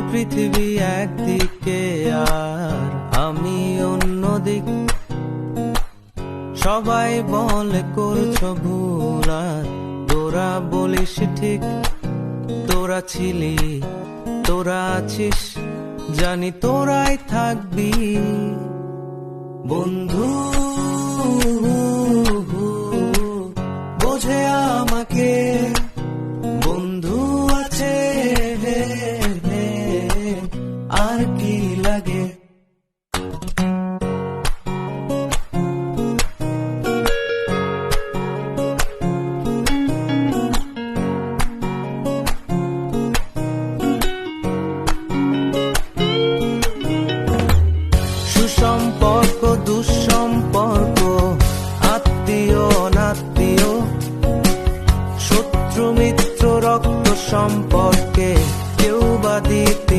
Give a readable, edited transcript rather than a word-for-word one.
পৃথিবী একদিকে আর আমি অন্যদিক। সবাই বলে করছো ভুল আর তোরা বলিস ঠিক। তোরা ছিলি, তোরা আছিস, জানি তোরাই থাকবি বন্ধু। বোঝে আমাকে বন্ধু আছে, আর কি লাগে। সুসম্পর্ক দুঃসম্পর্ক, আত্মীয় অনাত্মীয়, শত্রু মিত্র রক্ত সম্পর্কে কেউ বা দিক